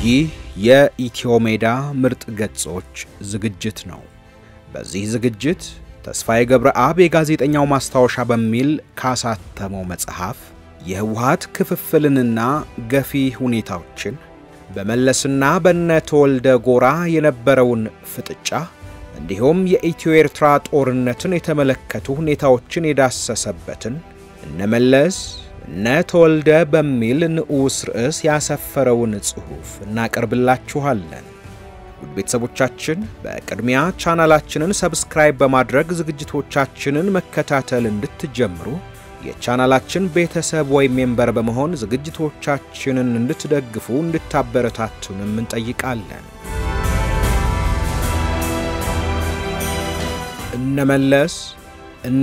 ይህ የኢትዮሜዳ ምርጥ ገጾች ዝግጅት ነው። በዚህ ዝግጅት ተስፋዬ ገብረአብ የጋዜጠኛው ማስታወሻ በሚል ካሳተመው መጽሐፍ የህወሓት ክፍፍልንና ገፊ ሁኔታዎችን በመለስና በነተወልደ ጎራ የነበረውን ፍጥጫ እንዲሁም የኢትዮ ኤርትራ ጦርነትን የተመለከቱ ሁኔታዎችን የዳሰሰበትን እነመለስ ነተወልደ በሚል ንዑስ ርዕስ ያሰፈረውን ጽሑፍ እናቀርብላችኋለን። ውድ ቤተሰቦቻችን በቅድሚያ ቻናላችንን ሰብስክራይብ በማድረግ ዝግጅቶቻችንን መከታተል እንድትጀምሩ የቻናላችን ቤተሰብ ወይም ሜምበር በመሆን ዝግጅቶቻችንን እንድትደግፉ እንድታበረታቱንም እንጠይቃለን። እነመለስ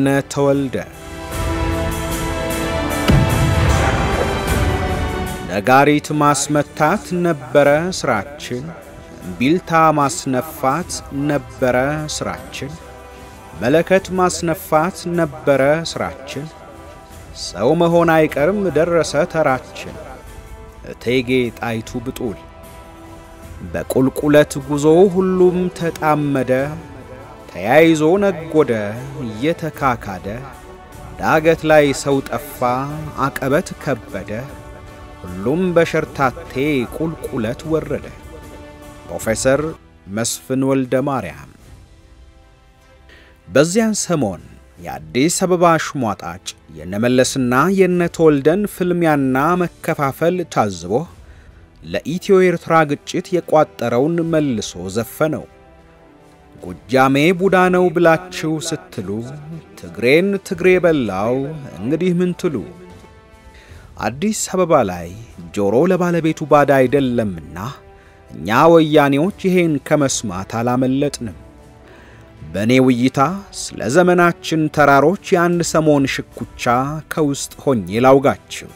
ነተወልደ ነጋሪት ማስመታት ነበረ ስራችን፣ ቢልታ ማስነፋት ነበረ ስራችን፣ መለከት ማስነፋት ነበረ ስራችን፣ ሰው መሆን አይቀርም ደረሰ ተራችን። እቴጌ ጣይቱ ብጡል በቁልቁለት ጉዞ ሁሉም ተጣመደ፣ ተያይዞ ነጎደ እየተካካደ፣ ዳገት ላይ ሰው ጠፋ አቀበት ከበደ፣ ሁሉም በሸርታቴ ቁልቁለት ወረደ። ፕሮፌሰር መስፍን ወልደ ማርያም። በዚያን ሰሞን የአዲስ አበባ ሽሟጣጭ የነመለስና የነተወልደን ፍልሚያና መከፋፈል ታዝቦ ለኢትዮ ኤርትራ ግጭት የቋጠረውን መልሶ ዘፈነው። ጎጃሜ ቡዳ ነው ብላችሁ ስትሉ ትግሬን ትግሬ በላው እንግዲህ ምን ትሉ? አዲስ አበባ ላይ ጆሮ ለባለቤቱ ባዳ አይደለምና እኛ ወያኔዎች ይሄን ከመስማት አላመለጥንም። በኔ ውይይታ ስለ ዘመናችን ተራሮች የአንድ ሰሞን ሽኩቻ ከውስጥ ሆኜ ላውጋችሁ።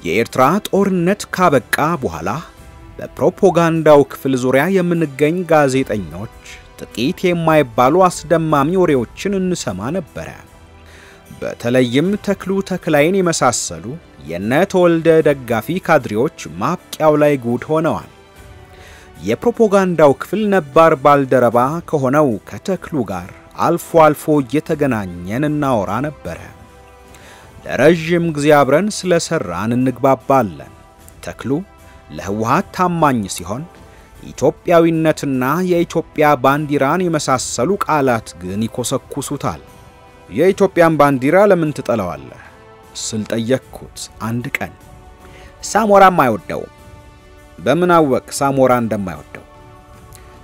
የኤርትራ ጦርነት ካበቃ በኋላ በፕሮፓጋንዳው ክፍል ዙሪያ የምንገኝ ጋዜጠኞች ጥቂት የማይባሉ አስደማሚ ወሬዎችን እንሰማ ነበር። በተለይም ተክሉ ተክላይን የመሳሰሉ የነተወልደ ደጋፊ ካድሬዎች ማብቂያው ላይ ጉድ ሆነዋል። የፕሮፓጋንዳው ክፍል ነባር ባልደረባ ከሆነው ከተክሉ ጋር አልፎ አልፎ እየተገናኘን እናወራ ነበር። ለረጅም ጊዜ አብረን ስለሰራን እንግባባለን። ተክሉ ለህወሓት ታማኝ ሲሆን ኢትዮጵያዊነትና የኢትዮጵያ ባንዲራን የመሳሰሉ ቃላት ግን ይኮሰኩሱታል። የኢትዮጵያን ባንዲራ ለምን ትጠላዋለህ ስል ጠየቅኩት አንድ ቀን። ሳሞራም አይወደው። በምን አወቅ ሳሞራ እንደማይወደው?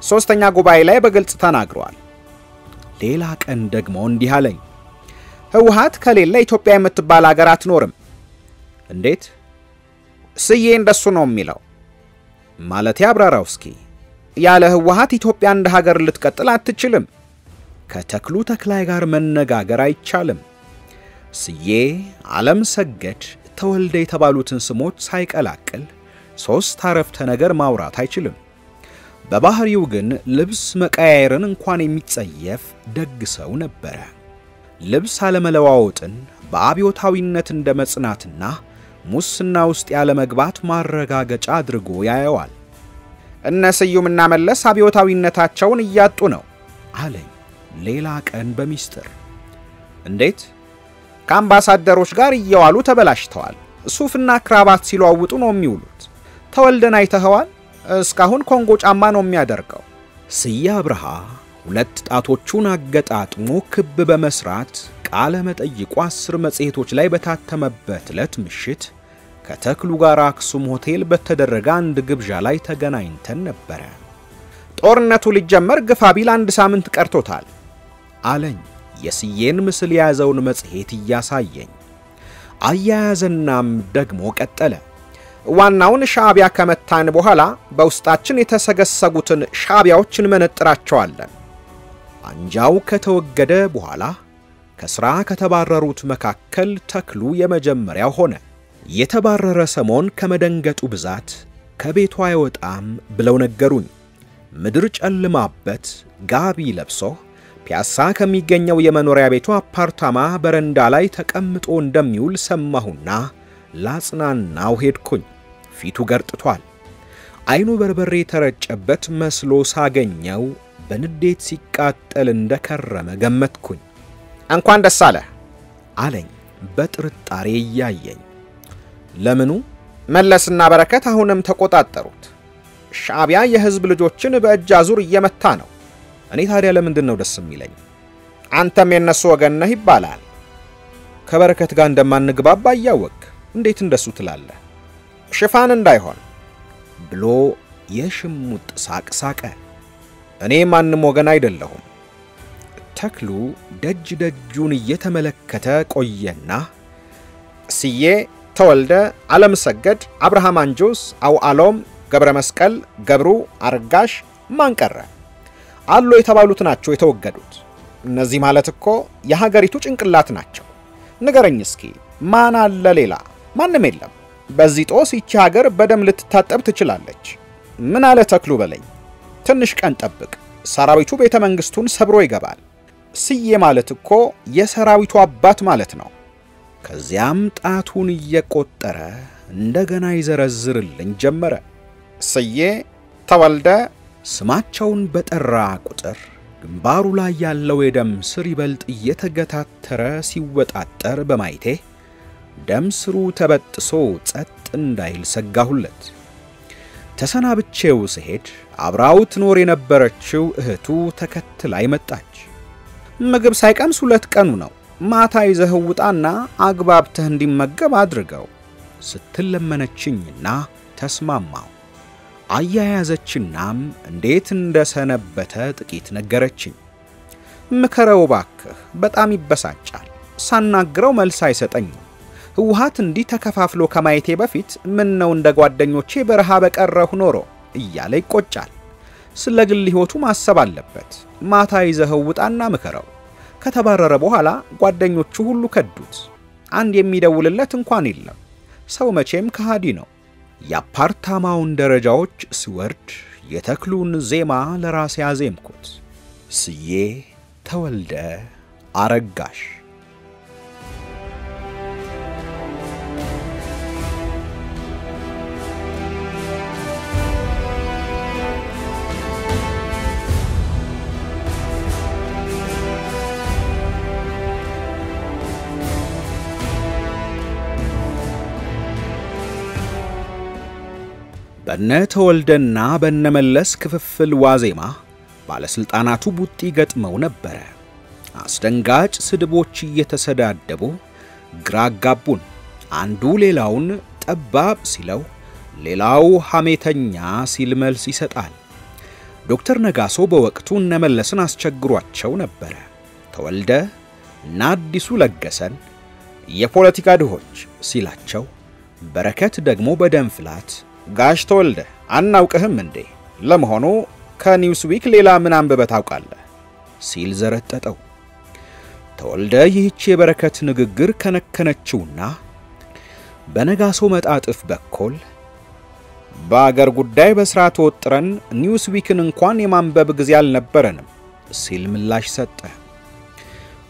ሶስተኛ ጉባኤ ላይ በግልጽ ተናግሯል። ሌላ ቀን ደግሞ እንዲህ አለኝ። ህወሓት ከሌለ ኢትዮጵያ የምትባል ሀገር አትኖርም። እንዴት? ስዬ እንደሱ ነው የሚለው። ማለት ያብራራው እስኪ። ያለ ህወሓት ኢትዮጵያ እንደ ሀገር ልትቀጥል አትችልም። ከተክሉ ተክላይ ጋር መነጋገር አይቻልም። ስዬ፣ ዓለም ሰገድ፣ ተወልደ የተባሉትን ስሞች ሳይቀላቅል ሶስት አረፍተ ነገር ማውራት አይችልም። በባህሪው ግን ልብስ መቀያየርን እንኳን የሚጸየፍ ደግ ሰው ነበረ። ልብስ አለመለዋወጥን በአብዮታዊነት እንደመጽናትና ሙስና ውስጥ ያለ መግባት ማረጋገጫ አድርጎ ያየዋል። እነስዩምና መለስ አብዮታዊነታቸውን እያጡ ነው አለኝ ሌላ ቀን በሚስጥር። እንዴት? ከአምባሳደሮች ጋር እየዋሉ ተበላሽተዋል። ሱፍና ክራባት ሲለዋውጡ ነው የሚውሉት። ተወልደን አይተኸዋል? እስካሁን ኮንጎ ጫማ ነው የሚያደርገው። ስዬ አብርሃ ሁለት ጣቶቹን አገጣጥሞ ክብ በመስራት ቃለ መጠይቁ 10 መጽሔቶች ላይ በታተመበት ዕለት ምሽት ከተክሉ ጋር አክሱም ሆቴል በተደረገ አንድ ግብዣ ላይ ተገናኝተን ነበር። ጦርነቱ ሊጀመር ግፋ ቢል 1 ሳምንት ቀርቶታል አለኝ የስዬን ምስል የያዘውን መጽሔት እያሳየኝ። አያያዘናም ደግሞ ቀጠለ። ዋናውን ሻዕቢያ ከመታን በኋላ በውስጣችን የተሰገሰጉትን ሻዕቢያዎችን መነጥራቸዋለን። አንጃው ከተወገደ በኋላ ከስራ ከተባረሩት መካከል ተክሉ የመጀመሪያው ሆነ። የተባረረ ሰሞን ከመደንገጡ ብዛት ከቤቱ አይወጣም ብለው ነገሩኝ። ምድር ጨልማበት ጋቢ ለብሶ ፒያሳ ከሚገኘው የመኖሪያ ቤቱ አፓርታማ በረንዳ ላይ ተቀምጦ እንደሚውል ሰማሁና ላጽናናው ሄድኩኝ። ፊቱ ገርጥቷል። አይኑ በርበሬ ተረጨበት መስሎ ሳገኘው በንዴት ሲቃጠል እንደከረመ ገመትኩኝ። እንኳን ደስ አለ አለኝ በጥርጣሬ ያየኝ። ለምኑ? መለስና በረከት አሁንም ተቆጣጠሩት። ሻዕቢያ የህዝብ ልጆችን በእጅ አዙር እየመታ ነው። እኔ ታዲያ ለምንድነው ደስ የሚለኝ? አንተም የነሱ ወገን ነህ ይባላል። ከበረከት ጋር እንደማንግባባ ያወቅ እንዴት እንደሱ ትላለህ? ሽፋን እንዳይሆን ብሎ የሽሙጥ ሳቅ ሳቀ። እኔ ማንም ወገን አይደለሁም። ተክሉ ደጅ ደጁን እየተመለከተ ቆየና ስዬ ተወልደ፣ ዓለም ሰገድ፣ አብርሃም አንጆስ፣ አውዓሎም፣ ገብረ መስቀል፣ ገብሩ፣ አርጋሽ ማንቀረ አሎ የተባሉት ናቸው የተወገዱት። እነዚህ ማለት እኮ የሀገሪቱ ጭንቅላት ናቸው። ንገረኝ እስኪ ማን አለ ሌላ? ማንም የለም። በዚህ ጦስ ይቺ ሀገር በደም ልትታጠብ ትችላለች። ምን አለ ተክሉ በለኝ። ትንሽ ቀን ጠብቅ፣ ሰራዊቱ ቤተ መንግስቱን ሰብሮ ይገባል። ስዬ ማለት እኮ የሰራዊቱ አባት ማለት ነው። ከዚያም ጣቱን እየቆጠረ እንደገና ይዘረዝርልኝ ጀመረ። ስዬ ተወልደ። ስማቸውን በጠራ ቁጥር ግንባሩ ላይ ያለው የደም ስር ይበልጥ እየተገታተረ ሲወጣጠር በማይቴ ደም ስሩ ተበጥሶ ጸጥ እንዳይል ሰጋሁለት። ተሰናብቼው ስሄድ አብራው ትኖር የነበረችው እህቱ ተከትላይ መጣች። ምግብ ሳይቀምስ 2 ቀኑ ነው። ማታ ይዘህ ውጣና አግባብተህ እንዲመገብ አድርገው ስትለመነችኝና ተስማማው። አያያዘችናም እንዴት እንደሰነበተ ጥቂት ነገረችኝ። ምከረው ባክህ፣ በጣም ይበሳጫል። ሳናግረው መልስ አይሰጠኝም። ህወሓት እንዲህ ተከፋፍሎ ከማየቴ በፊት ምን ነው እንደ ጓደኞቼ በረሃ በቀረሁ ኖሮ እያለ ይቆጫል። ስለ ግል ህይወቱ ማሰብ አለበት። ማታ ይዘህ ውጣና ምከረው። ከተባረረ በኋላ ጓደኞቹ ሁሉ ከዱት። አንድ የሚደውልለት እንኳን የለም። ሰው መቼም ከሃዲ ነው። የአፓርታማውን ደረጃዎች ሲወርድ የተክሉን ዜማ ለራሴ አዜምኩት። ስዬ ተወልደ አረጋሽ። በነ ተወልደና በነመለስ ክፍፍል ዋዜማ ባለስልጣናቱ ቡጢ ገጥመው ነበር። አስደንጋጭ ስድቦች እየተሰዳደቡ ግራጋቡን። አንዱ ሌላውን ጠባብ ሲለው ሌላው ሐሜተኛ ሲል መልስ ይሰጣል። ዶክተር ነጋሶ በወቅቱ እነመለስን አስቸግሯቸው ነበር። ተወልደ እና አዲሱ ለገሰን የፖለቲካ ድሆች ሲላቸው፣ በረከት ደግሞ በደንፍላት ጋሽ ተወልደ አናውቅህም እንዴ? ለመሆኑ ከኒውስዊክ ሌላ ምን አንብበህ ታውቃለህ? ሲል ዘረጠጠው። ተወልደ ይህች የበረከት ንግግር ከነከነችውና በነጋሶ መጣጥፍ በኩል በአገር ጉዳይ በስራ ተወጥረን ኒውስዊክን እንኳን የማንበብ ጊዜ አልነበረንም ሲል ምላሽ ሰጠ።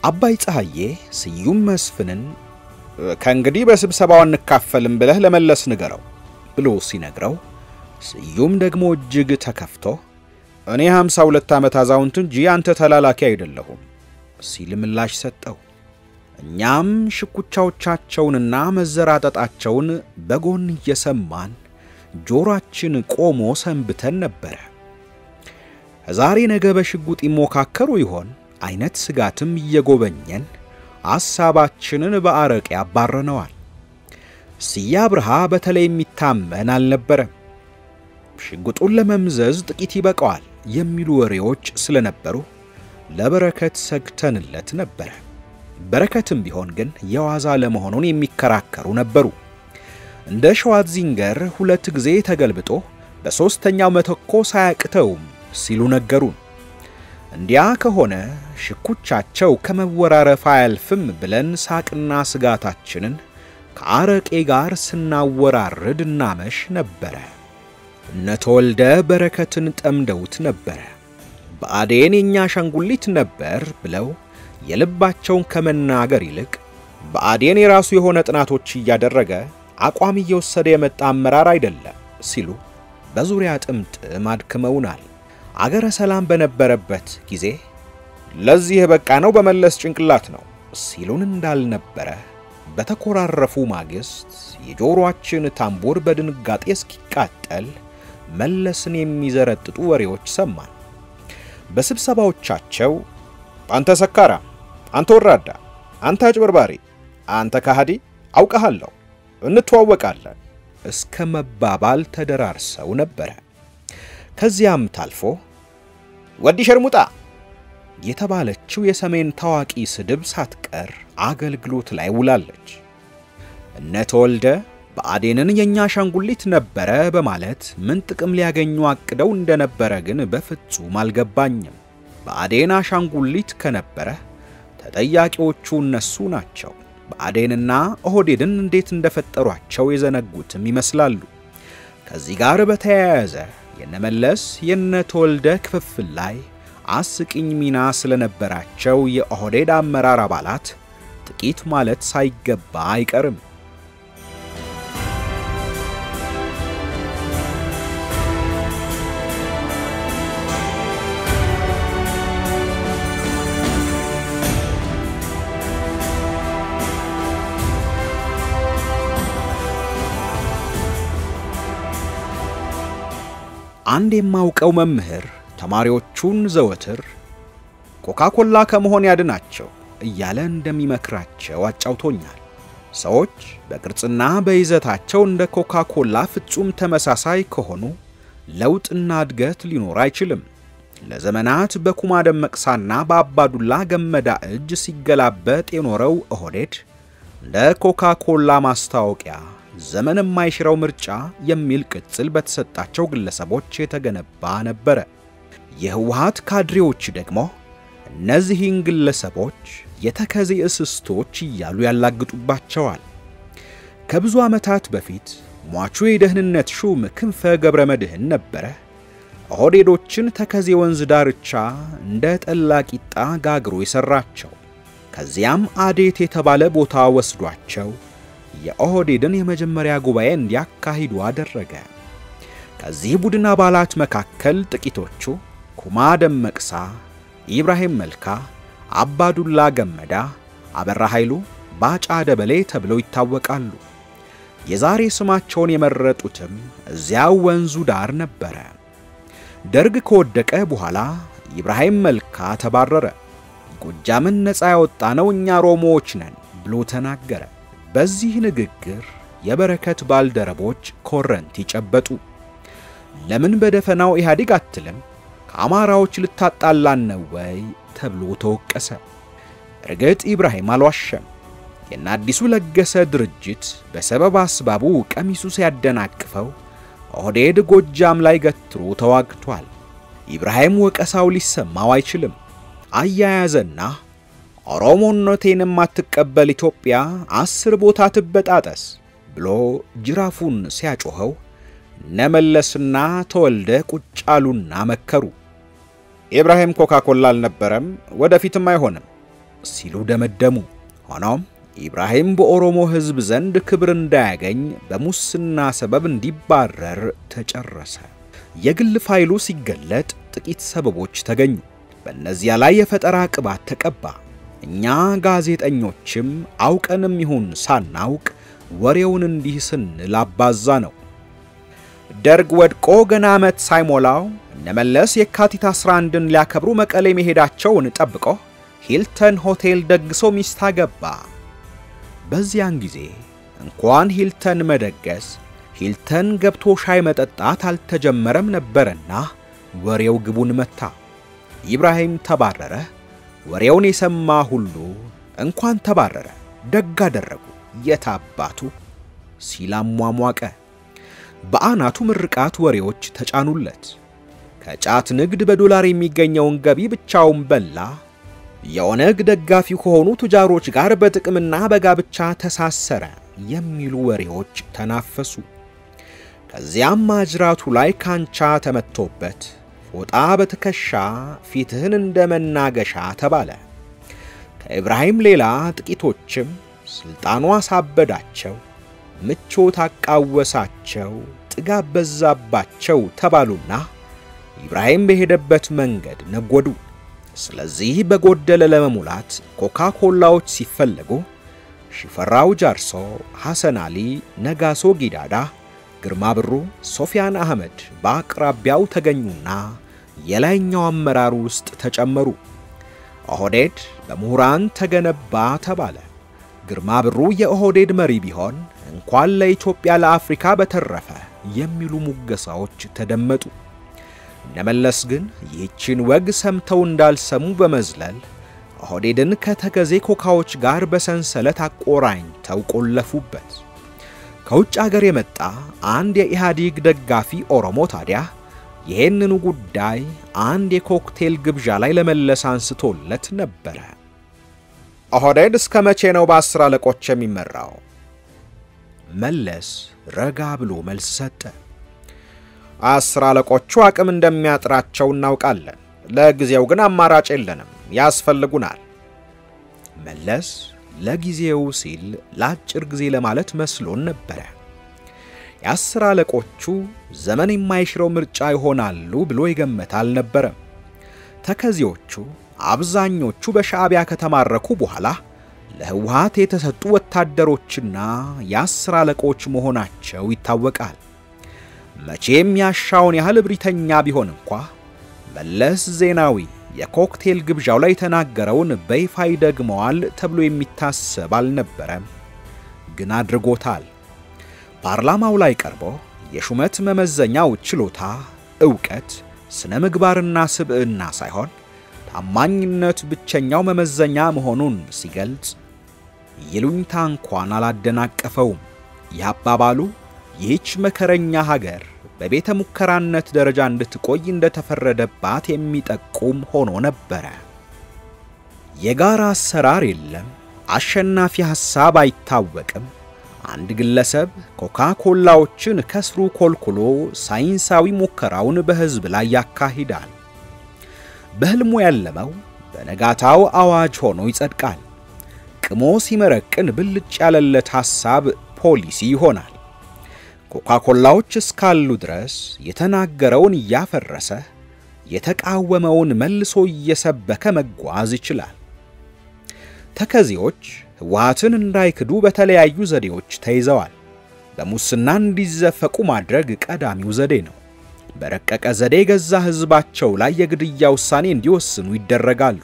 አባይ ፀሐዬ ስዩም መስፍንን ከእንግዲህ በስብሰባው እንካፈልም ብለህ ለመለስ ንገረው ብሎ ሲነግረው፣ ስዩም ደግሞ እጅግ ተከፍቶ እኔ 52 ዓመት አዛውንት እንጂ አንተ ተላላኪ አይደለሁም ሲል ምላሽ ሰጠው። እኛም ሽኩቻዎቻቸውንና መዘራጠጣቸውን በጎን እየሰማን ጆሮአችን ቆሞ ሰንብተን ነበር። ዛሬ ነገ በሽጉጥ ይሞካከሩ ይሆን አይነት ስጋትም እየጎበኘን ሐሳባችንን በአረቄ ያባረነዋል። ሲያብርሃ በተለይ የሚታመን አልነበረም። ሽጉጡን ለመምዘዝ ጥቂት ይበቃዋል የሚሉ ወሬዎች ስለነበሩ ለበረከት ሰግተንለት ነበር። በረከትም ቢሆን ግን የዋዛ ለመሆኑን የሚከራከሩ ነበሩ። እንደ ሸዋትዚንገር 2 ጊዜ ተገልብጦ በሶስተኛው መተኮስ አያቅተውም ሲሉ ነገሩን። እንዲያ ከሆነ ሽኩቻቸው ከመወራረፍ አያልፍም ብለን ሳቅና ስጋታችንን ከአረቄ ጋር ስናወራርድ እናመሽ ነበር። እነተወልደ በረከትን ጠምደውት ነበር። በአዴን የኛ አሻንጉሊት ነበር ብለው የልባቸውን ከመናገር ይልቅ በአዴን የራሱ የሆነ ጥናቶች ያደረገ አቋም እየወሰደ የመጣ አመራር አይደለም ሲሉ በዙሪያ ጥምጥም አድክመውናል። አገረ ሰላም በነበረበት ጊዜ ለዚህ በቃ ነው በመለስ ጭንቅላት ነው ሲሉን እንዳልነበረ በተኮራረፉ ማግስት የጆሮአችን ታምቡር በድንጋጤ እስኪቃጠል መለስን የሚዘረጥጡ ወሬዎች ሰማን። በስብሰባዎቻቸው አንተ ሰካራ፣ አንተ ወራዳ፣ አንተ አጭበርባሪ፣ አንተ ካሃዲ አውቀሃለሁ እንተዋወቃለን እስከ መባባል ተደራርሰው ነበር። ከዚያም ታልፎ ወዲ ሸርሙጣ የተባለችው የሰሜን ታዋቂ ስድብ ሳትቀር አገልግሎት ላይ ውላለች። እነተወልደ በአዴንን የኛ አሻንጉሊት ነበር በማለት ምን ጥቅም ሊያገኙ አቅደው እንደነበረ ግን በፍጹም አልገባኝም። በአዴን አሻንጉሊት ከነበረ ተጠያቂዎቹ እነሱ ናቸው። በአዴንና ኦህዴድን እንዴት እንደፈጠሯቸው የዘነጉትም ይመስላሉ። ከዚህ ጋር በተያያዘ የነመለስ የነተወልደ ክፍፍል ላይ አስቂኝ ሚና ስለነበራቸው የኦህዴድ አመራር አባላት ጥቂት ማለት ሳይገባ አይቀርም። አንድ የማውቀው መምህር ተማሪዎቹን ዘወትር ኮካኮላ ከመሆን ያድናቸው እያለ እንደሚመክራቸው አጫውቶኛል። ሰዎች በቅርጽና በይዘታቸው እንደ ኮካኮላ ፍጹም ተመሳሳይ ከሆኑ ለውጥና እድገት ሊኖር አይችልም። ለዘመናት በኩማ ደመቅሳና በአባዱላ ገመዳ እጅ ሲገላበጥ የኖረው ኦህዴድ እንደ ኮካኮላ ማስታወቂያ ዘመን የማይሽረው ምርጫ የሚል ቅጽል በተሰጣቸው ግለሰቦች የተገነባ ነበር። የህወሓት ካድሬዎች ደግሞ እነዚህን ግለሰቦች የተከዜ እስስቶች እያሉ ያላግጡባቸዋል። ከብዙ ዓመታት በፊት ሟቹ የደህንነት ሹም ክንፈ ገብረ መድህን ነበር ኦህዴዶችን ተከዜ ወንዝ ዳርቻ እንደ ጠላቂጣ ጋግሮ ይሰራቸው። ከዚያም አዴት የተባለ ቦታ ወስዷቸው የኦህዴድን የመጀመሪያ ጉባኤ እንዲያካሂዱ አደረገ። ከዚህ ቡድን አባላት መካከል ጥቂቶቹ ኩማ ደመቅሳ፣ ኢብራሂም መልካ፣ አባዱላ ገመዳ፣ አበራ ኃይሉ፣ ባጫ ደበሌ ተብለው ይታወቃሉ። የዛሬ ስማቸውን የመረጡትም እዚያው ወንዙ ዳር ነበር። ደርግ ከወደቀ በኋላ ኢብራሂም መልካ ተባረረ። ጎጃምን ነፃ ያወጣነው እኛ ሮሞዎች ነን ብሎ ተናገረ። በዚህ ንግግር የበረከት ባልደረቦች ኮረንቲ ጨበጡ። ለምን በደፈናው ኢህአዴግ አትልም? ከአማራዎች ልታጣላን ነው ወይ ተብሎ ተወቀሰ። እርግጥ ኢብራሂም አልዋሸም። የናዲሱ ለገሰ ድርጅት በሰበብ አስባቡ ቀሚሱ ሲያደናቅፈው ኦህዴድ ጎጃም ላይ ገትሮ ተዋግቷል። ኢብራሂም ወቀሳው ሊሰማው አይችልም። አያያዘና ኦሮሞነቴን ማትቀበል ኢትዮጵያ 10 ቦታ ትበጣጠስ ብሎ ጅራፉን ሲያጮኸው ነመለስና ተወልደ ቁጫሉና መከሩ። ኢብራሂም ኮካኮላ አልነበረም ወደፊትም አይሆንም ሲሉ ደመደሙ። ሆኖም ኢብራሂም በኦሮሞ ሕዝብ ዘንድ ክብር እንዳያገኝ በሙስና ሰበብ እንዲባረር ተጨረሰ። የግል ፋይሉ ሲገለጥ ጥቂት ሰበቦች ተገኙ። በእነዚያ ላይ የፈጠራ ቅባት ተቀባ። እኛ ጋዜጠኞችም አውቀንም ይሁን ሳናውቅ ወሬውን እንዲህ ስንል አባዛ ነው። ደርግ ወድቆ ገና ዓመት ሳይሞላው ነመለስ የካቲት 11ን ሊያከብሩ መቀሌ መሄዳቸውን ጠብቆ ሂልተን ሆቴል ደግሶ ሚስት አገባ። በዚያን ጊዜ እንኳን ሂልተን መደገስ ሂልተን ገብቶ ሻይ መጠጣት አልተጀመረም ነበርና ወሬው ግቡን መታ። ኢብራሂም ተባረረ። ወሬውን የሰማ ሁሉ እንኳን ተባረረ ደግ አደረጉ የታባቱ ሲላሟሟቀ። በአናቱ ምርቃት ወሬዎች ተጫኑለት። ከጫት ንግድ በዶላር የሚገኘውን ገቢ ብቻውን በላ። የኦነግ ደጋፊ ከሆኑ ቱጃሮች ጋር በጥቅምና በጋብቻ ተሳሰረ የሚሉ ወሬዎች ተናፈሱ። ከዚያም ማጅራቱ ላይ ካንቻ ተመቶበት ፎጣ በትከሻ ፊትህን እንደመናገሻ ተባለ። ከኢብራሂም ሌላ ጥቂቶችም ስልጣኑ አሳበዳቸው፣ ምቾት አቃወሳቸው፣ ጥጋብ በዛባቸው ተባሉና ኢብራሂም በሄደበት መንገድ ነጎዱ። ስለዚህ በጎደለ ለመሙላት ኮካኮላዎች ሲፈለጉ ሽፈራው ጃርሶ፣ ሐሰን አሊ፣ ነጋሶ ጊዳዳ፣ ግርማ ብሩ፣ ሶፊያን አህመድ በአቅራቢያው ተገኙና የላይኛው አመራር ውስጥ ተጨመሩ። ኦህዴድ በምሁራን ተገነባ ተባለ። ግርማ ብሩ የኦህዴድ መሪ ቢሆን እንኳን ለኢትዮጵያ ለአፍሪካ በተረፈ የሚሉ ሙገሳዎች ተደመጡ። እነመለስ ግን ይህችን ወግ ሰምተው እንዳልሰሙ በመዝለል ኦህዴድን ከተገዜ ኮካዎች ጋር በሰንሰለት አቆራኝተው ቆለፉበት። ከውጭ ሀገር የመጣ አንድ የኢህአዴግ ደጋፊ ኦሮሞ ታዲያ ይህንኑ ጉዳይ አንድ የኮክቴል ግብዣ ላይ ለመለስ አንስቶለት ነበረ። ኦህዴድ እስከ መቼ ነው በ10 አለቆች የሚመራው? መለስ ረጋ ብሎ መልስ ሰጠ። 10 አለቆቹ አቅም እንደሚያጥራቸው እናውቃለን። ለጊዜው ግን አማራጭ የለንም፣ ያስፈልጉናል። መለስ ለጊዜው ሲል ለአጭር ጊዜ ለማለት መስሎን ነበረ። የ10 አለቆቹ ዘመን የማይሽረው ምርጫ ይሆናሉ ብሎ ይገመት አልነበረም። ተከዚዎቹ አብዛኞቹ በሻዕቢያ ከተማረኩ በኋላ ለህወሓት የተሰጡ ወታደሮችና የ10 አለቆች መሆናቸው ይታወቃል። መቼም ያሻውን ያህል ብሪተኛ ቢሆን እንኳ መለስ ዜናዊ የኮክቴል ግብዣው ላይ ተናገረውን በይፋ ይደግመዋል ተብሎ የሚታሰብ አልነበረም። ግን አድርጎታል። ፓርላማው ላይ ቀርቦ የሹመት መመዘኛው ችሎታ፣ ዕውቀት፣ ስነ ምግባርና ስብዕና ሳይሆን ታማኝነት ብቸኛው መመዘኛ መሆኑን ሲገልጽ ይሉኝታ እንኳን አላደናቀፈውም። ያባባሉ ይህች መከረኛ ሀገር በቤተ ሙከራነት ደረጃ እንድትቆይ እንደተፈረደባት የሚጠቁም ሆኖ ነበረ። የጋራ አሰራር የለም፣ አሸናፊ ሐሳብ አይታወቅም። አንድ ግለሰብ ኮካኮላዎችን ከስሩ ኮልኩሎ ሳይንሳዊ ሙከራውን በህዝብ ላይ ያካሂዳል። በህልሙ ያለመው በነጋታው አዋጅ ሆኖ ይጸድቃል። ቅሞ ሲመረቅን ብልጭ ያለለት ሐሳብ ፖሊሲ ይሆናል። ኮካኮላዎች እስካሉ ድረስ የተናገረውን ያፈረሰ የተቃወመውን መልሶ እየሰበከ መጓዝ ይችላል። ተከዚዎች ህወሓትን እንዳይክዱ በተለያዩ ዘዴዎች ተይዘዋል። በሙስና እንዲዘፈቁ ማድረግ ቀዳሚው ዘዴ ነው። በረቀቀ ዘዴ ገዛ ህዝባቸው ላይ የግድያ ውሳኔ እንዲወስኑ ይደረጋሉ።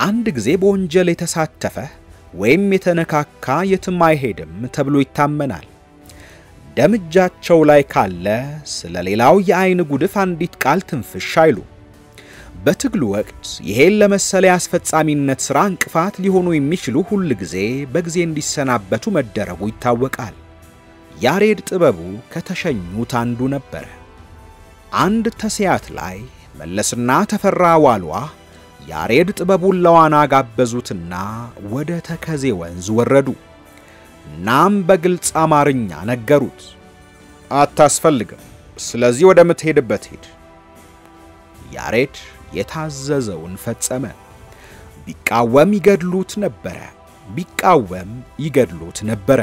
አንድ ጊዜ በወንጀል የተሳተፈ ወይም የተነካካ የትም አይሄድም ተብሎ ይታመናል። ደምጃቸው ላይ ካለ ስለሌላው የአይን ጉድፍ አንዲት ቃል ትንፍሽ አይሉ። በትግሉ ወቅት ይሄን ለመሰለ አስፈጻሚነት ሥራ እንቅፋት ሊሆኑ የሚችሉ ሁሉ ጊዜ በጊዜ እንዲሰናበቱ መደረጉ ይታወቃል። ያሬድ ጥበቡ ከተሸኙት አንዱ ነበር። አንድ ተስያት ላይ መለስና ተፈራ ዋልዋ ያሬድ ጥበቡን ለዋና ጋበዙትና ወደ ተከዜ ወንዝ ወረዱ። እናም በግልጽ አማርኛ ነገሩት። አታስፈልግም፣ ስለዚህ ወደ ምትሄድበት ሂድ። ያሬድ የታዘዘውን ፈጸመ። ቢቃወም ይገድሉት ነበረ፣ ቢቃወም ይገድሉት ነበረ።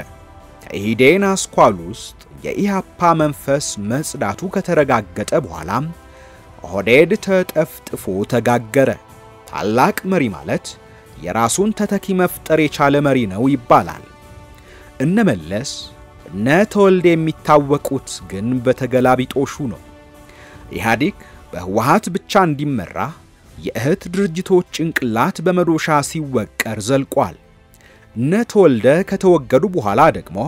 ከኢዴን አስኳል ውስጥ የኢሃፓ መንፈስ መጽዳቱ ከተረጋገጠ በኋላም ኦህዴድ ተጠፍጥፎ ተጋገረ። ታላቅ መሪ ማለት የራሱን ተተኪ መፍጠር የቻለ መሪ ነው ይባላል። እነመለስ እነ ተወልደ የሚታወቁት ግን በተገላቢጦሹ ነው። ኢህአዴግ በህወሓት ብቻ እንዲመራ የእህት ድርጅቶች ጭንቅላት በመዶሻ ሲወቀር ዘልቋል። እነ ተወልደ ከተወገዱ በኋላ ደግሞ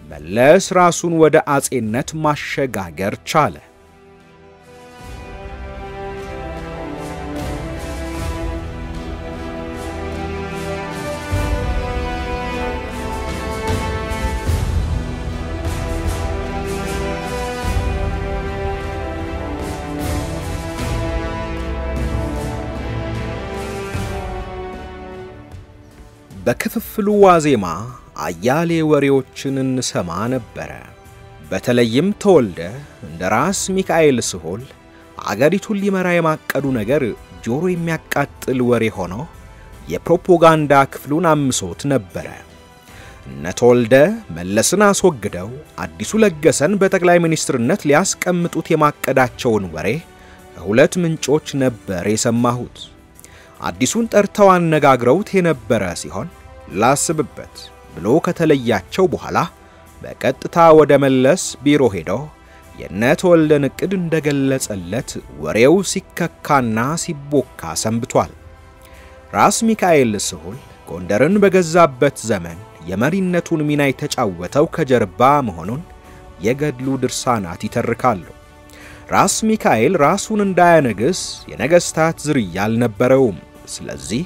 መለስ ራሱን ወደ አጼነት ማሸጋገር ቻለ። በክፍፍሉ ዋዜማ አያሌ ወሬዎችን እንሰማ ነበር። በተለይም ተወልደ እንደ ራስ ሚካኤል ስሁል አገሪቱን ሊመራ የማቀዱ ነገር ጆሮ የሚያቃጥል ወሬ ሆኖ የፕሮፓጋንዳ ክፍሉን አምሶት ነበር። እነ ተወልደ መለስን አስወግደው አዲሱ ለገሰን በጠቅላይ ሚኒስትርነት ሊያስቀምጡት የማቀዳቸውን ወሬ ከሁለት ምንጮች ነበር የሰማሁት። አዲሱን ጠርተው አነጋግረውት የነበረ ሲሆን ላስብበት ብሎ ከተለያቸው በኋላ በቀጥታ ወደ መለስ ቢሮ ሄዶ የነ ተወልደን እቅድ እንደገለጸለት ወሬው ሲከካና ሲቦካ ሰንብቷል። ራስ ሚካኤል ስሁል ጎንደርን በገዛበት ዘመን የመሪነቱን ሚና የተጫወተው ከጀርባ መሆኑን የገድሉ ድርሳናት ይተርካሉ። ራስ ሚካኤል ራሱን እንዳያነግስ የነገስታት ዝርያ አልነበረውም። ስለዚህ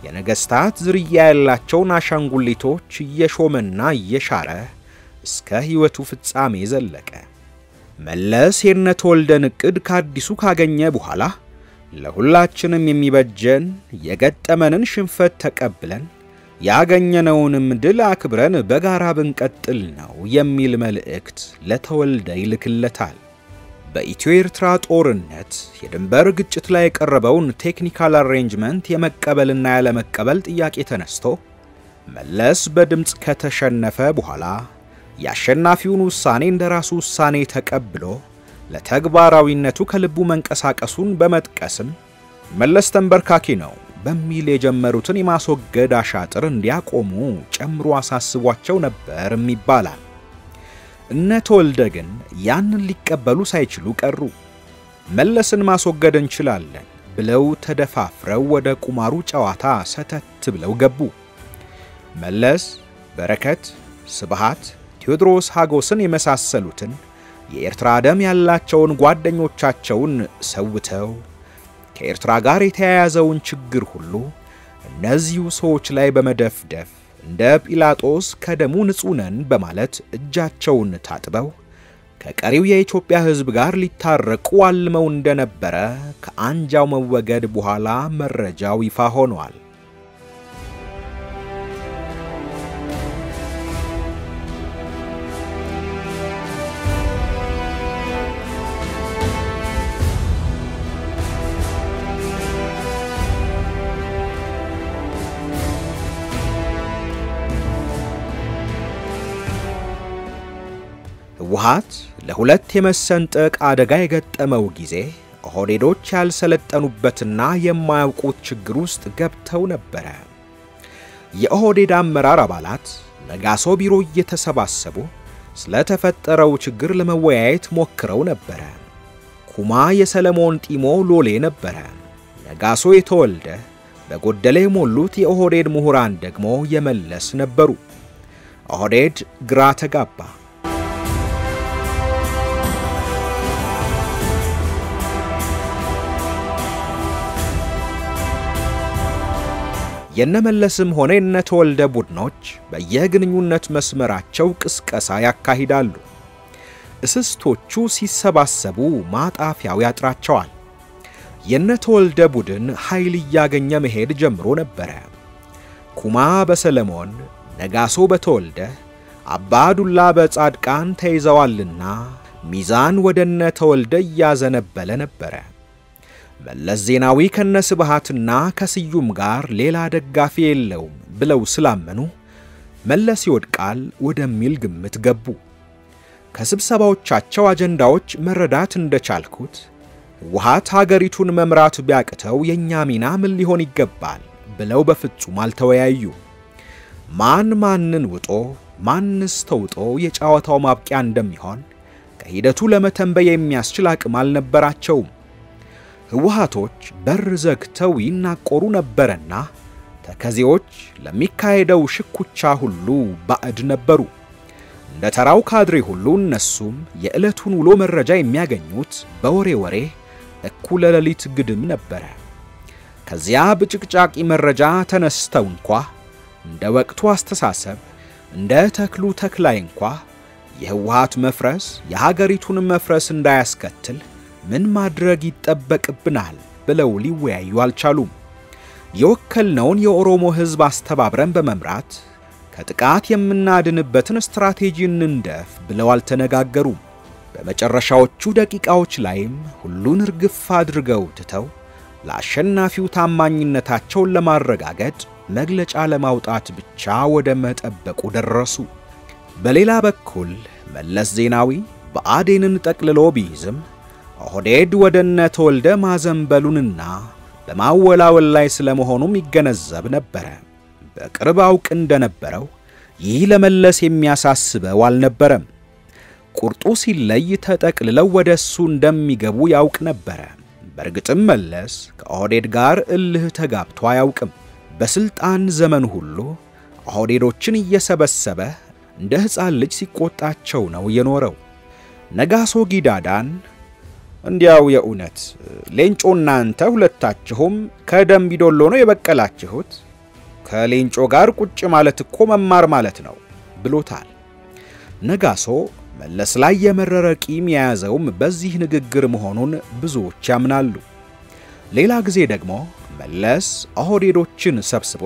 የነገስታት ዝርያ ያላቸውን አሻንጉሊቶች እየሾመና እየሻረ እስከ ሕይወቱ ፍጻሜ ዘለቀ። መለስ የነ ተወልደን እቅድ ከአዲሱ ካገኘ በኋላ ለሁላችንም የሚበጀን የገጠመንን ሽንፈት ተቀብለን ያገኘነውንም ድል አክብረን በጋራ ብንቀጥል ነው የሚል መልእክት ለተወልደ ይልክለታል። በኢትዮ ኤርትራ ጦርነት የድንበር ግጭት ላይ የቀረበውን ቴክኒካል አሬንጅመንት የመቀበልና ያለመቀበል ጥያቄ ተነስቶ መለስ በድምጽ ከተሸነፈ በኋላ ያሸናፊውን ውሳኔ እንደራሱ ውሳኔ ተቀብሎ ለተግባራዊነቱ ከልቡ መንቀሳቀሱን በመጥቀስም መለስ ተንበርካኪ ነው በሚል የጀመሩትን የማስወገድ አሻጥር እንዲያቆሙ ጨምሮ አሳስቧቸው ነበር ይባላል። እነ ተወልደ ግን ያንን ሊቀበሉ ሳይችሉ ቀሩ። መለስን ማስወገድ እንችላለን ብለው ተደፋፍረው ወደ ቁማሩ ጨዋታ ሰተት ብለው ገቡ። መለስ፣ በረከት፣ ስብሃት፣ ቴዎድሮስ ሀጎስን የመሳሰሉትን የኤርትራ ደም ያላቸውን ጓደኞቻቸውን ሰውተው ከኤርትራ ጋር የተያያዘውን ችግር ሁሉ እነዚሁ ሰዎች ላይ በመደፍደፍ እንደ ጲላጦስ ከደሙ ንጹህ ነን በማለት እጃቸውን ታጥበው ከቀሪው የኢትዮጵያ ሕዝብ ጋር ሊታረቁ አልመው እንደነበረ ከአንጃው መወገድ በኋላ መረጃው ይፋ ሆኗል። ህወሓት ለሁለት የመሰንጠቅ አደጋ የገጠመው ጊዜ ኦህዴዶች ያልሰለጠኑበትና የማያውቁት ችግር ውስጥ ገብተው ነበር። የኦህዴድ አመራር አባላት ነጋሶ ቢሮ እየተሰባሰቡ ስለተፈጠረው ችግር ለመወያየት ሞክረው ነበር። ኩማ የሰለሞን ጢሞ ሎሌ ነበር። ነጋሶ የተወልደ በጎደለ የሞሉት የኦህዴድ ምሁራን ደግሞ የመለስ ነበሩ። ኦህዴድ ግራ ተጋባ። የነመለስም ሆነ የነተወልደ ቡድኖች በየግንኙነት መስመራቸው ቅስቀሳ ያካሂዳሉ። እስስቶቹ ሲሰባሰቡ ማጣፊያው ያጥራቸዋል። የነተወልደ ቡድን ኃይል ያገኘ መሄድ ጀምሮ ነበር። ኩማ በሰለሞን፣ ነጋሶ በተወልደ፣ አባዱላ በጻድቃን ተይዘዋልና ሚዛን ወደነተወልደ ያዘነበለ ነበር። መለስ ዜናዊ ከነስብሃትና ከስዩም ጋር ሌላ ደጋፊ የለውም ብለው ስላመኑ መለስ ይወድቃል ወደሚል ግምት ገቡ። ከስብሰባዎቻቸው አጀንዳዎች መረዳት እንደቻልኩት ህወሓት ሀገሪቱን መምራት ቢያቅተው የኛ ሚና ምን ሊሆን ይገባል ብለው በፍጹም አልተወያዩ። ማንን ውጦ ማንስ ተውጦ የጫዋታው ማብቂያ እንደሚሆን ከሂደቱ ለመተንበይ የሚያስችል አቅም አልነበራቸውም። ህወሓቶች በር ዘግተው ይናቆሩ ነበርና ተከዜዎች ለሚካሄደው ሽኩቻ ሁሉ ባዕድ ነበሩ። እንደተራው ካድሬ ሁሉ እነሱም የዕለቱን ውሎ መረጃ የሚያገኙት በወሬ እኩለ ሌሊት ግድም ነበር። ከዚያ በጭቅጫቂ መረጃ ተነስተው እንኳ እንደ ወቅቱ አስተሳሰብ እንደ ተክሉ ተክላይ እንኳ የህወሓት መፍረስ የሀገሪቱን መፍረስ እንዳያስከትል ምን ማድረግ ይጠበቅብናል ብለው ሊወያዩ አልቻሉም። የወከልነውን የኦሮሞ ህዝብ አስተባብረን በመምራት ከጥቃት የምናድንበትን ስትራቴጂ እንደፍ ብለው አልተነጋገሩም። በመጨረሻዎቹ ደቂቃዎች ላይም ሁሉን እርግፍ አድርገው ትተው ለአሸናፊው ታማኝነታቸውን ለማረጋገጥ መግለጫ ለማውጣት ብቻ ወደ መጠበቁ ደረሱ። በሌላ በኩል መለስ ዜናዊ ብአዴንን ጠቅልሎ ቢይዝም ኦህዴድ ወደ እነ ተወልደ ማዘንበሉንና በማወላወል ላይ ስለመሆኑም ይገነዘብ ነበር። በቅርብ አውቅ እንደነበረው ይህ ለመለስ የሚያሳስበው አልነበረም። ቁርጡ ሲለይ ተጠቅልለው ወደሱ እንደሚገቡ ያውቅ ነበር። በርግጥም መለስ ከኦህዴድ ጋር እልህ ተጋብቶ አያውቅም። በስልጣን ዘመን ሁሉ ኦህዴዶችን እየሰበሰበ እንደ ሕፃን ልጅ ሲቆጣቸው ነው የኖረው። ነጋሶ ጊዳዳን እንዲያው የእውነት ሌንጮና አንተ ሁለታችሁም ከደምቢዶሎ ነው የበቀላችሁት፣ ከሌንጮ ጋር ቁጭ ማለት እኮ መማር ማለት ነው ብሎታል። ነጋሶ መለስ ላይ የመረረ ቂም የያዘውም በዚህ ንግግር መሆኑን ብዙዎች ያምናሉ። ሌላ ጊዜ ደግሞ መለስ ኦህዴዶችን ሰብስቦ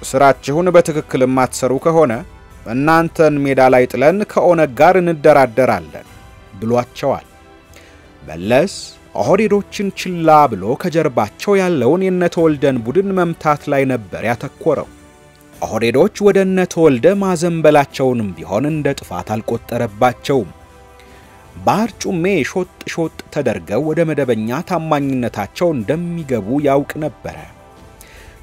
ስራችሁን በትክክል ማትሰሩ ከሆነ እናንተን ሜዳ ላይ ጥለን ከኦነግ ጋር እንደራደራለን ብሏቸዋል። መለስ ኦህዴዶችን ችላ ብሎ ከጀርባቸው ያለውን የነተወልደን ቡድን መምታት ላይ ነበር ያተኮረው። ኦህዴዶች ወደ እነተወልደ ማዘንበላቸውንም ቢሆን እንደ ጥፋት አልቆጠረባቸውም። ባርጩሜ ሾጥ ተደርገው ወደ መደበኛ ታማኝነታቸው እንደሚገቡ ያውቅ ነበር።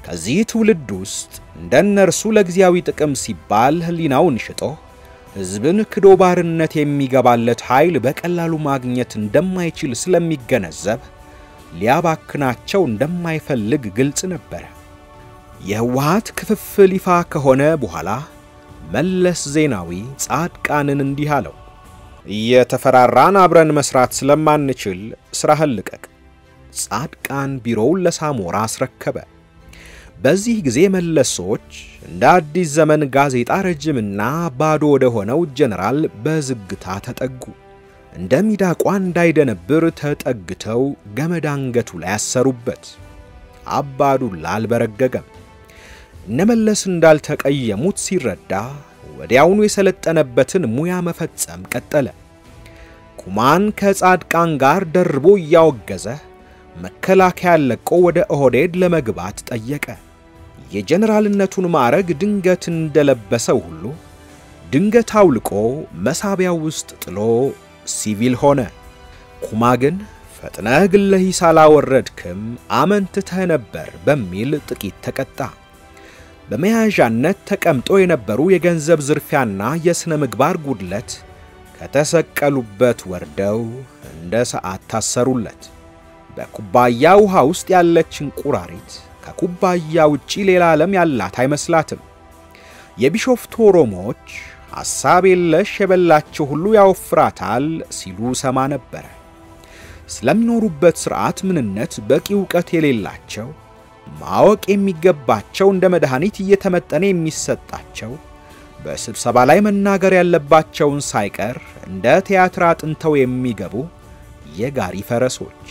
ከዚህ ትውልድ ውስጥ እንደነርሱ ለግዚያዊ ጥቅም ሲባል ህሊናውን ሽጦ ህዝብን ክዶ ባርነት የሚገባለት ኃይል በቀላሉ ማግኘት እንደማይችል ስለሚገነዘብ ሊያባክናቸው እንደማይፈልግ ግልጽ ነበር። የህወሓት ክፍፍል ይፋ ከሆነ በኋላ መለስ ዜናዊ ጻድቃንን እንዲህ አለው፣ የተፈራራን አብረን መስራት ስለማንችል ስራህን ልቀቅ። ጻድቃን ቢሮውን ለሳሞራ አስረከበ። በዚህ ጊዜ መለሶች እንደ አዲስ ዘመን ጋዜጣ ረጅምና ባዶ ወደ ሆነው ጀነራል በዝግታ ተጠጉ። እንደሚዳቋ እንዳይደነብር ተጠግተው ገመድ አንገቱ ላይ ያሰሩበት። አባዱላ አልበረገገም። እነመለስ እንዳልተቀየሙት ሲረዳ ወዲያውኑ የሰለጠነበትን ሙያ መፈጸም ቀጠለ። ኩማን ከጻድቃን ጋር ደርቦ ያወገዘ መከላከያ ለቆ ወደ ኦህዴድ ለመግባት ጠየቀ። የጀነራልነቱን ማዕረግ ድንገት እንደለበሰው ሁሉ ድንገት አውልቆ መሳቢያው ውስጥ ጥሎ ሲቪል ሆነ። ኩማ ግን ፈጥነህ ግለሂስ አላወረድክም አመንትተህ ነበር በሚል ጥቂት ተቀጣ። በመያዣነት ተቀምጦ የነበሩ የገንዘብ ዝርፊያና የስነ ምግባር ጉድለት ከተሰቀሉበት ወርደው እንደ ሰዓት ታሰሩለት። በኩባያ ውሃ ውስጥ ያለች እንቁራሪት ከኩባያ ውጪ ሌላ ዓለም ያላት አይመስላትም። የቢሾፍቱ ኦሮሞዎች ሐሳብ የለሽ የበላቸው ሁሉ ያወፍራታል ሲሉ ሰማ ነበር። ስለሚኖሩበት ሥርዓት ምንነት በቂ ዕውቀት የሌላቸው፣ ማወቅ የሚገባቸው እንደ መድኃኒት እየተመጠነ የሚሰጣቸው፣ በስብሰባ ላይ መናገር ያለባቸውን ሳይቀር እንደ ቲያትር አጥንተው የሚገቡ የጋሪ ፈረሶች።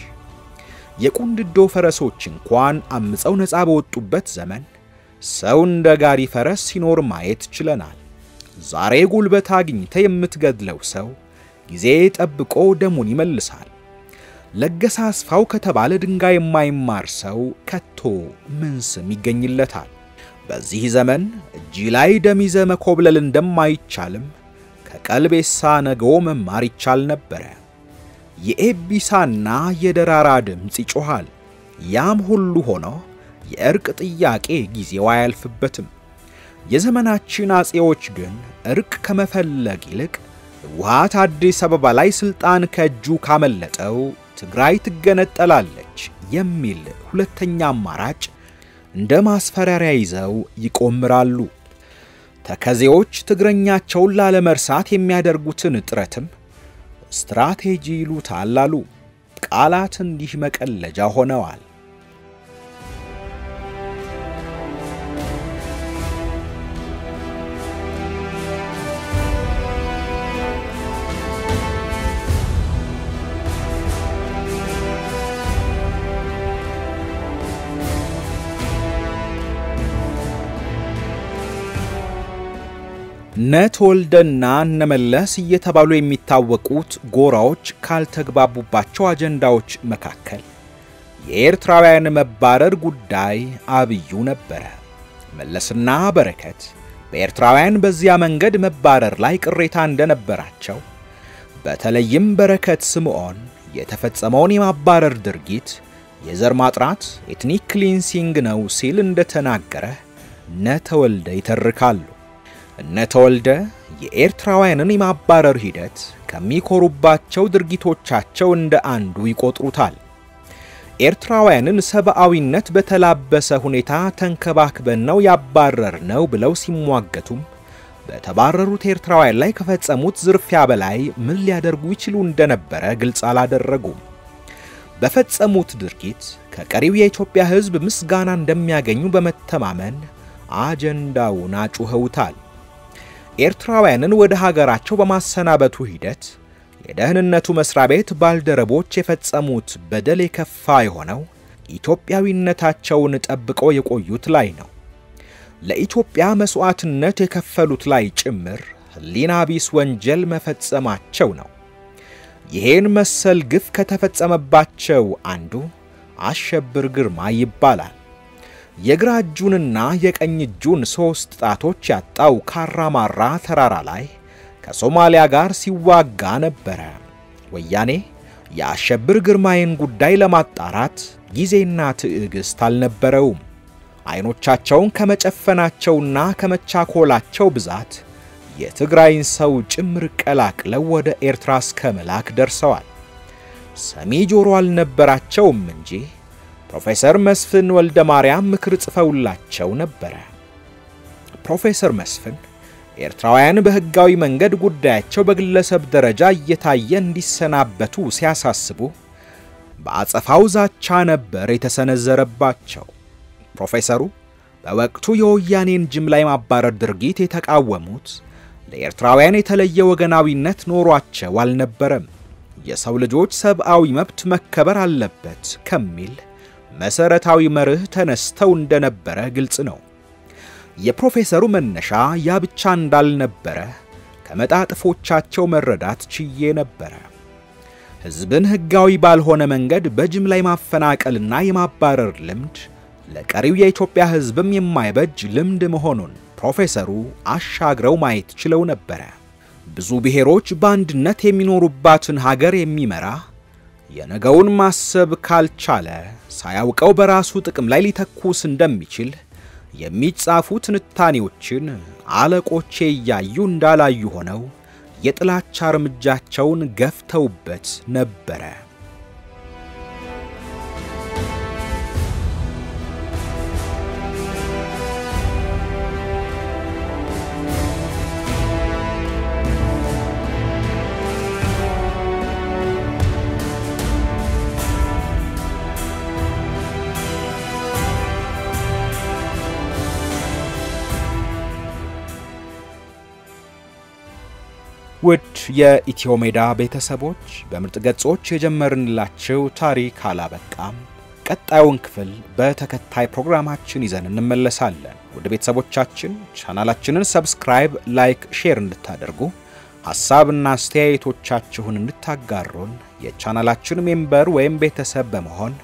የቁንድዶ ፈረሶች እንኳን አምፀው ነፃ በወጡበት ዘመን ሰው እንደ ጋሪ ፈረስ ሲኖር ማየት ችለናል። ዛሬ ጉልበት አግኝተ የምትገድለው ሰው ጊዜ ጠብቆ ደሙን ይመልሳል። ለገሰ አስፋው ከተባለ ድንጋይ የማይማር ሰው ከቶ ምን ስም ይገኝለታል? በዚህ ዘመን እጅ ላይ ደም ይዘ መኮብለል እንደማይቻልም ከቀልቤሳ ነገው መማር ይቻል ነበር። የኤቢሳና የደራራ ድምጽ ይጮሃል። ያም ሁሉ ሆኖ የእርቅ ጥያቄ ጊዜው አያልፍበትም። የዘመናችን አጼዎች ግን እርቅ ከመፈለግ ይልቅ ህወሓት አዲስ አበባ ላይ ስልጣን ከእጁ ካመለጠው ትግራይ ትገነጠላለች የሚል ሁለተኛ አማራጭ እንደ ማስፈራሪያ ይዘው ይቆምራሉ። ተከዜዎች ትግረኛቸውን ላለመርሳት የሚያደርጉትን ጥረትም ስትራቴጂ ይሉታል አሉ። ቃላት እንዲህ መቀለጃ ሆነዋል። ነተወልደና እነመለስ እየተባሉ የሚታወቁት ጎራዎች ካልተግባቡባቸው አጀንዳዎች መካከል የኤርትራውያን መባረር ጉዳይ አብዩ ነበር። መለስና በረከት በኤርትራውያን በዚያ መንገድ መባረር ላይ ቅሬታ እንደነበራቸው በተለይም በረከት ስምዖን የተፈጸመውን የማባረር ድርጊት የዘር ማጥራት ኤትኒክ ክሊንሲንግ ነው ሲል እንደተናገረ ነተወልደ ይተርካሉ። ነተወልደ የኤርትራውያንን የማባረር ሂደት ከሚኮሩባቸው ድርጊቶቻቸው እንደ አንዱ ይቆጥሩታል። ኤርትራውያንን ሰብአዊነት በተላበሰ ሁኔታ ተንከባክበን ነው ያባረርነው ብለው ሲሟገቱም በተባረሩት ኤርትራውያን ላይ ከፈጸሙት ዝርፊያ በላይ ምን ሊያደርጉ ይችሉ እንደነበረ ግልጽ አላደረጉም። በፈጸሙት ድርጊት ከቀሪው የኢትዮጵያ ሕዝብ ምስጋና እንደሚያገኙ በመተማመን አጀንዳውን አጩኸውታል። ኤርትራውያንን ወደ ሀገራቸው በማሰናበቱ ሂደት የደህንነቱ መስሪያ ቤት ባልደረቦች የፈጸሙት በደል የከፋ የሆነው ኢትዮጵያዊነታቸውን ጠብቀው የቆዩት ላይ ነው። ለኢትዮጵያ መስዋዕትነት የከፈሉት ላይ ጭምር ህሊና ቢስ ወንጀል መፈጸማቸው ነው። ይሄን መሰል ግፍ ከተፈጸመባቸው አንዱ አሸብር ግርማ ይባላል። የግራ እጁንና የቀኝ እጁን 3 ጣቶች ያጣው ካራማራ ተራራ ላይ ከሶማሊያ ጋር ሲዋጋ ነበር። ወያኔ የአሸብር ግርማን ጉዳይ ለማጣራት ጊዜና ትዕግስት አልነበረውም። አይኖቻቸውን ከመጨፈናቸውና ከመቻኮላቸው ብዛት የትግራይን ሰው ጭምር ቀላቅለው ወደ ኤርትራ እስከመላክ ደርሰዋል። ሰሚ ጆሮ አልነበራቸውም እንጂ ፕሮፌሰር መስፍን ወልደ ማርያም ምክር ጽፈውላቸው ነበር። ፕሮፌሰር መስፍን ኤርትራውያን በህጋዊ መንገድ ጉዳያቸው በግለሰብ ደረጃ እየታየ እንዲሰናበቱ ሲያሳስቡ በአጸፋው ዛቻ ነበር የተሰነዘረባቸው። ፕሮፌሰሩ በወቅቱ የወያኔን ጅምላ የማባረር ድርጊት የተቃወሙት ለኤርትራውያን የተለየ ወገናዊነት ኖሯቸው አልነበረም። የሰው ልጆች ሰብአዊ መብት መከበር አለበት ከሚል መሰረታዊ መርህ ተነስተው እንደነበረ ግልጽ ነው። የፕሮፌሰሩ መነሻ ያ ብቻ እንዳልነበረ ከመጣጥፎቻቸው መረዳት ችዬ ነበር። ህዝብን ህጋዊ ባልሆነ መንገድ በጅምላ የማፈናቀልና የማባረር ልምድ ለቀሪው የኢትዮጵያ ህዝብም የማይበጅ ልምድ መሆኑን ፕሮፌሰሩ አሻግረው ማየት ችለው ነበር። ብዙ ብሔሮች በአንድነት የሚኖሩባትን ሀገር የሚመራ የነገውን ማሰብ ካልቻለ ሳያውቀው በራሱ ጥቅም ላይ ሊተኩስ እንደሚችል የሚጻፉ ትንታኔዎችን አለቆቼ ያዩ እንዳላዩ ሆነው የጥላቻ እርምጃቸውን ገፍተውበት ነበር። ውድ የኢትዮ ሜዳ ቤተሰቦች በምርጥ ገጾች የጀመርንላችሁ ታሪክ አላበቃም። ቀጣዩን ክፍል በተከታይ ፕሮግራማችን ይዘን እንመለሳለን። ውድ ቤተሰቦቻችን ቻናላችንን ሰብስክራይብ፣ ላይክ፣ ሼር እንድታደርጉ ሐሳብና አስተያየቶቻችሁን እንድታጋሩን የቻናላችን ሜምበር ወይም ቤተሰብ በመሆን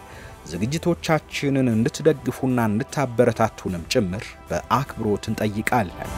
ዝግጅቶቻችንን እንድትደግፉና እንድታበረታቱንም ጭምር በአክብሮት እንጠይቃለን።